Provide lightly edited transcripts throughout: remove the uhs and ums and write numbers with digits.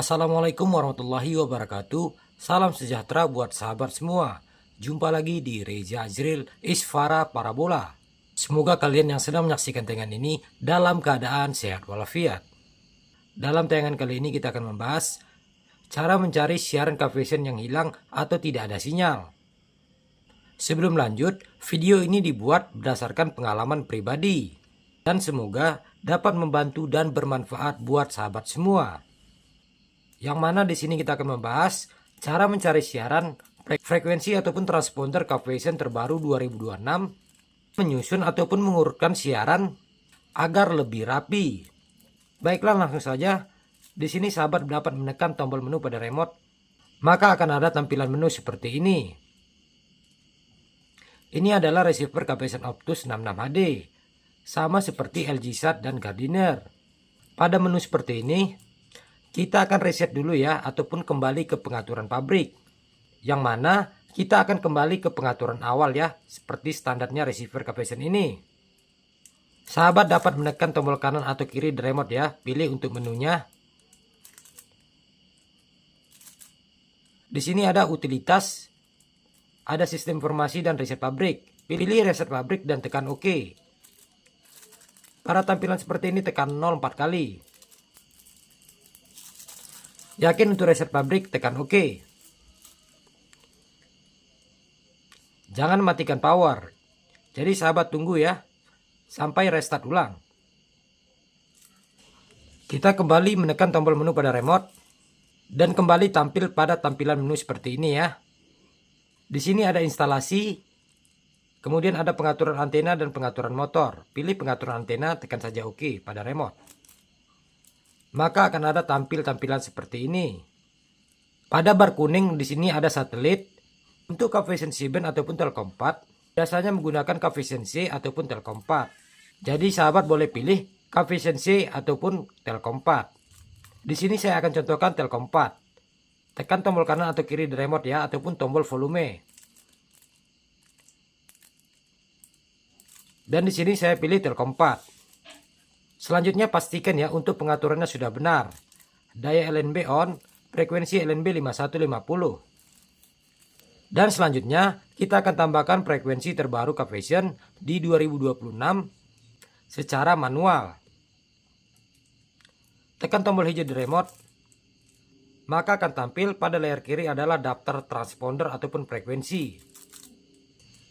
Assalamualaikum warahmatullahi wabarakatuh. Salam sejahtera buat sahabat semua. Jumpa lagi di Reza Azril Isfara Parabola. Semoga kalian yang sedang menyaksikan tayangan ini dalam keadaan sehat walafiat. Dalam tayangan kali ini kita akan membahas cara mencari siaran Kavation yang hilang atau tidak ada sinyal. Sebelum lanjut, video ini dibuat berdasarkan pengalaman pribadi dan semoga dapat membantu dan bermanfaat buat sahabat semua. Yang mana di sini kita akan membahas cara mencari siaran frekuensi ataupun transponder Kavation terbaru 2026, menyusun ataupun mengurutkan siaran agar lebih rapi. Baiklah, langsung saja. Di sini sahabat dapat menekan tombol menu pada remote, maka akan ada tampilan menu seperti ini. Ini adalah receiver Kavation Optus 66 HD, sama seperti LG Sat dan Gardiner. Pada menu seperti ini, kita akan reset dulu ya, ataupun kembali ke pengaturan pabrik. Yang mana kita akan kembali ke pengaturan awal ya, seperti standarnya receiver Kavation ini. Sahabat dapat menekan tombol kanan atau kiri di remote ya, pilih untuk menunya. Di sini ada utilitas, ada sistem informasi dan reset pabrik. Pilih reset pabrik dan tekan OK. Pada tampilan seperti ini tekan 0 4 kali. Yakin untuk reset pabrik, tekan OK. Jangan matikan power. Jadi sahabat tunggu ya, sampai restart ulang. Kita kembali menekan tombol menu pada remote. Dan kembali tampil pada tampilan menu seperti ini ya. Di sini ada instalasi. Kemudian ada pengaturan antena dan pengaturan motor. Pilih pengaturan antena, tekan saja OK pada remote. Maka akan ada tampil tampilan seperti ini. Pada bar kuning di sini ada satelit. Untuk Kavation C-band ataupun Telkom 4 biasanya menggunakan Kavation C ataupun Telkom 4. Jadi sahabat boleh pilih Kavation C ataupun Telkom 4. Di sini saya akan contohkan Telkom 4. Tekan tombol kanan atau kiri di remote ya, ataupun tombol volume. Dan di sini saya pilih Telkom 4. Selanjutnya pastikan ya untuk pengaturannya sudah benar. Daya LNB on, frekuensi LNB 5150. Dan selanjutnya kita akan tambahkan frekuensi terbaru Kavation di 2026 secara manual. Tekan tombol hijau di remote, maka akan tampil pada layar kiri adalah daftar transponder ataupun frekuensi.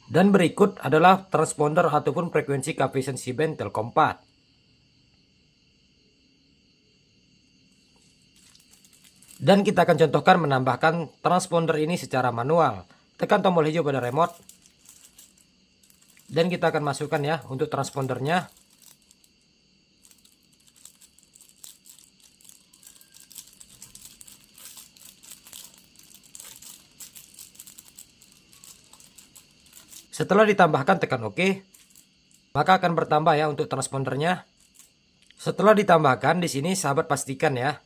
Dan berikut adalah transponder ataupun frekuensi Kavation C-band Telkom 4. Dan kita akan contohkan menambahkan transponder ini secara manual. Tekan tombol hijau pada remote. Dan kita akan masukkan ya untuk transpondernya. Setelah ditambahkan tekan OK. Maka akan bertambah ya untuk transpondernya. Setelah ditambahkan di sini sahabat pastikan ya.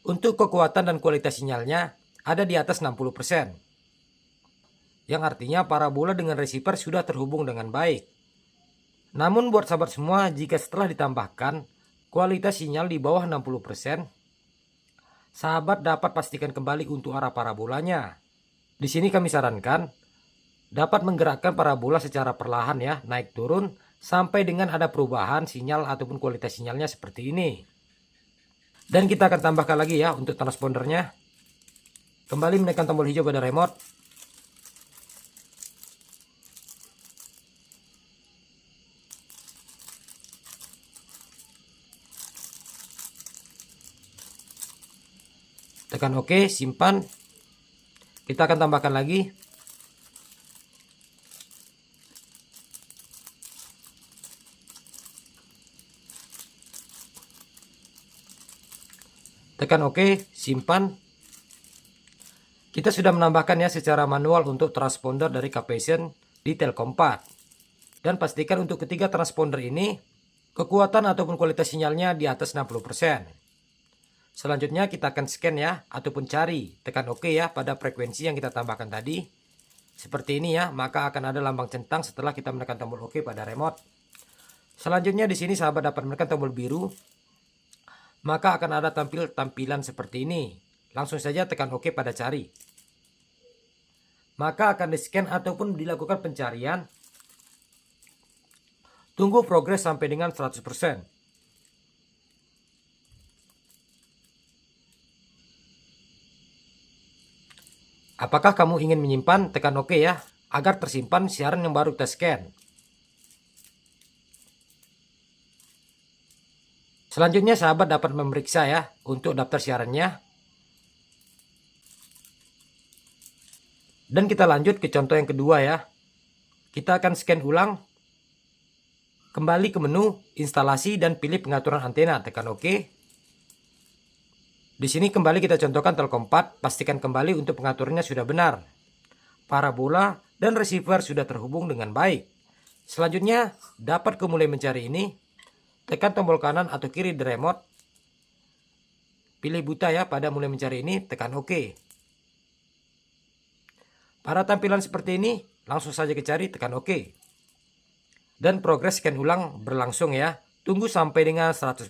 Untuk kekuatan dan kualitas sinyalnya ada di atas 60%. Yang artinya parabola dengan receiver sudah terhubung dengan baik. Namun buat sahabat semua, jika setelah ditambahkan kualitas sinyal di bawah 60%, sahabat dapat pastikan kembali untuk arah parabolanya. Di sini kami sarankan dapat menggerakkan parabola secara perlahan ya, naik turun sampai dengan ada perubahan sinyal ataupun kualitas sinyalnya seperti ini. Dan kita akan tambahkan lagi ya untuk transpondernya. Kembali menekan tombol hijau pada remote. Tekan OK, simpan. Kita akan tambahkan lagi. Tekan OK, simpan. Kita sudah menambahkan ya secara manual untuk transponder dari Kavation di Telkom 4. Dan pastikan untuk ketiga transponder ini kekuatan ataupun kualitas sinyalnya di atas 60%. Selanjutnya kita akan scan ya ataupun cari. Tekan OK ya pada frekuensi yang kita tambahkan tadi. Seperti ini ya, maka akan ada lambang centang setelah kita menekan tombol OK pada remote. Selanjutnya di sini sahabat dapat menekan tombol biru. maka akan ada tampilan seperti ini. Langsung saja tekan OK pada cari. Maka akan di-scan ataupun dilakukan pencarian. Tunggu progres sampai dengan 100%. Apakah kamu ingin menyimpan? Tekan OK ya, agar tersimpan siaran yang baru kita scan. Selanjutnya sahabat dapat memeriksa ya untuk daftar siarannya. Dan kita lanjut ke contoh yang kedua ya. Kita akan scan ulang. Kembali ke menu instalasi dan pilih pengaturan antena, tekan OK. Di sini kembali kita contohkan Telkom 4, pastikan kembali untuk pengaturannya sudah benar. Parabola dan receiver sudah terhubung dengan baik. Selanjutnya dapat mulai mencari ini. Tekan tombol kanan atau kiri di remote. Pilih buta ya pada mulai mencari ini, tekan OK. Pada tampilan seperti ini, langsung saja ke cari, tekan OK. Dan progres scan ulang berlangsung ya. Tunggu sampai dengan 100%.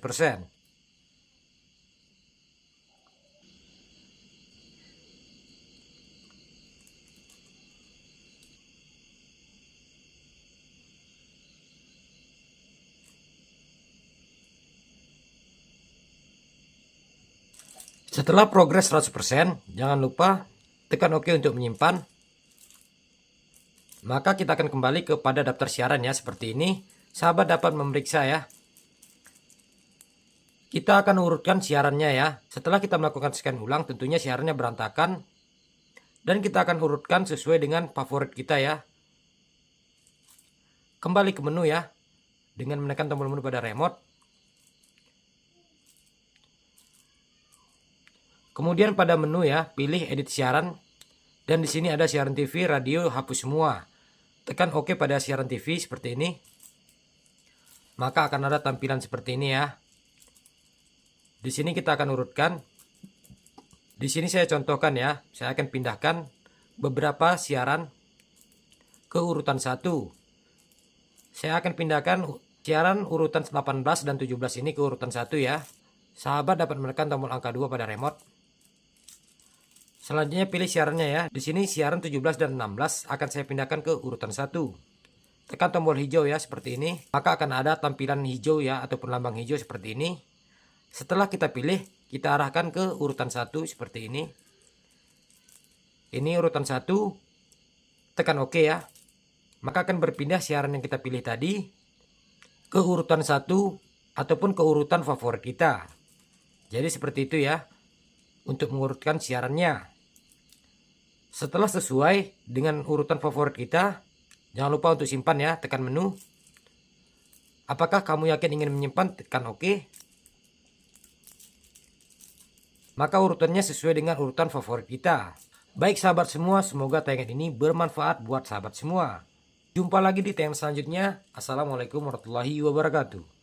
Setelah progres 100%, jangan lupa tekan OK untuk menyimpan. Maka kita akan kembali kepada daftar siaran ya, seperti ini. Sahabat dapat memeriksa ya. Kita akan urutkan siarannya ya. Setelah kita melakukan scan ulang, tentunya siarannya berantakan. Dan kita akan urutkan sesuai dengan favorit kita ya. Kembali ke menu ya, dengan menekan tombol menu pada remote. Kemudian pada menu ya, pilih edit siaran. Dan di sini ada siaran TV, radio, hapus semua. Tekan OK pada siaran TV seperti ini. Maka akan ada tampilan seperti ini ya. Di sini kita akan urutkan. Di sini saya contohkan ya. Saya akan pindahkan beberapa siaran ke urutan 1. Saya akan pindahkan siaran urutan 18 dan 17 ini ke urutan 1 ya. Sahabat dapat menekan tombol angka 2 pada remote. Selanjutnya pilih siarannya ya. Di sini siaran 17 dan 16 akan saya pindahkan ke urutan 1. Tekan tombol hijau ya seperti ini. Maka akan ada tampilan hijau ya ataupun lambang hijau seperti ini. Setelah kita pilih, kita arahkan ke urutan 1 seperti ini. Ini urutan 1. Tekan OK ya. Maka akan berpindah siaran yang kita pilih tadi ke urutan 1 ataupun ke urutan favorit kita. Jadi seperti itu ya untuk mengurutkan siarannya. Setelah sesuai dengan urutan favorit kita, jangan lupa untuk simpan ya, tekan menu. Apakah kamu yakin ingin menyimpan? Tekan OK. Maka urutannya sesuai dengan urutan favorit kita. Baik sahabat semua, semoga tayangan ini bermanfaat buat sahabat semua. Jumpa lagi di tayangan selanjutnya. Assalamualaikum warahmatullahi wabarakatuh.